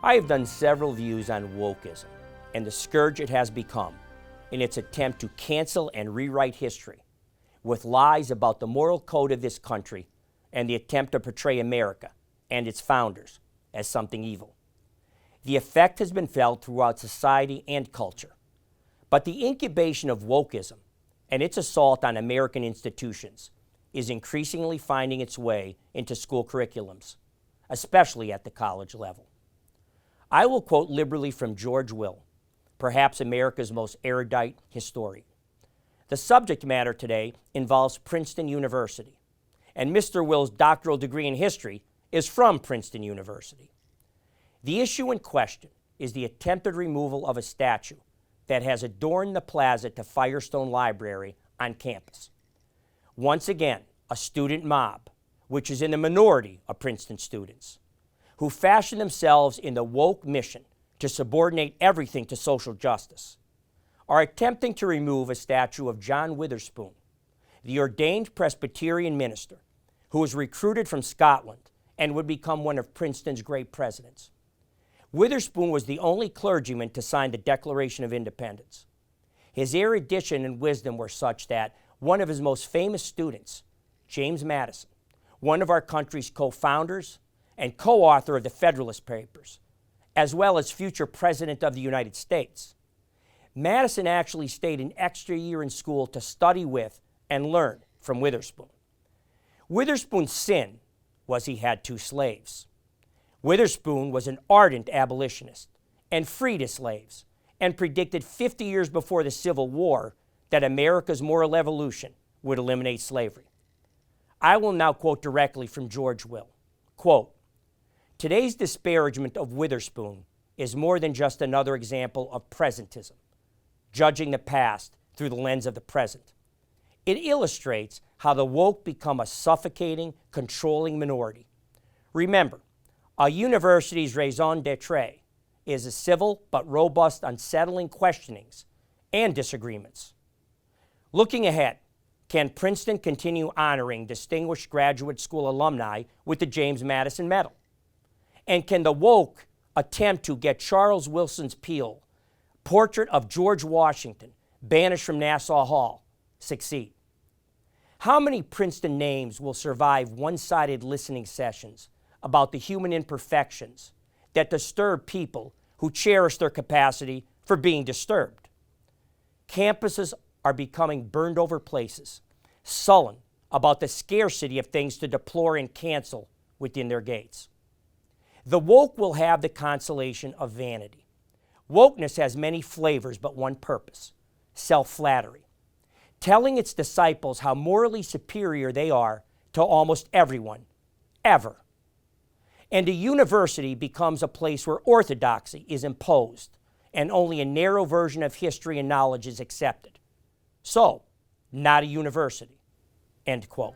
I have done several views on wokeism and the scourge it has become in its attempt to cancel and rewrite history with lies about the moral code of this country and the attempt to portray America and its founders as something evil. The effect has been felt throughout society and culture, but the incubation of wokeism and its assault on American institutions is increasingly finding its way into school curriculums, especially at the college level. I will quote liberally from George Will, perhaps America's most erudite historian. The subject matter today involves Princeton University, and Mr. Will's doctoral degree in history is from Princeton University. The issue in question is the attempted removal of a statue that has adorned the plaza to Firestone Library on campus. Once again, a student mob, which is in the minority of Princeton students, who fashion themselves in the woke mission to subordinate everything to social justice, are attempting to remove a statue of John Witherspoon, the ordained Presbyterian minister who was recruited from Scotland and would become one of Princeton's great presidents. Witherspoon was the only clergyman to sign the Declaration of Independence. His erudition and wisdom were such that one of his most famous students, James Madison, one of our country's co-founders and co-author of the Federalist Papers, as well as future President of the United States, Madison actually stayed an extra year in school to study with and learn from Witherspoon. Witherspoon's sin was he had 2 slaves. Witherspoon was an ardent abolitionist and freed his slaves and predicted 50 years before the Civil War that America's moral evolution would eliminate slavery. I will now quote directly from George Will. Quote, "Today's disparagement of Witherspoon is more than just another example of presentism, judging the past through the lens of the present. It illustrates how the woke become a suffocating, controlling minority. Remember, a university's raison d'etre is a civil but robust, unsettling questionings and disagreements. Looking ahead, can Princeton continue honoring distinguished graduate school alumni with the James Madison Medal? And can the woke attempt to get Charles Wilson's Peale portrait of George Washington banished from Nassau Hall succeed? How many Princeton names will survive one-sided listening sessions about the human imperfections that disturb people who cherish their capacity for being disturbed? Campuses are becoming burned-over places, sullen about the scarcity of things to deplore and cancel within their gates. The woke will have the consolation of vanity. Wokeness has many flavors but one purpose: self-flattery, telling its disciples how morally superior they are to almost everyone, ever. And a university becomes a place where orthodoxy is imposed and only a narrow version of history and knowledge is accepted. So, not a university." End quote.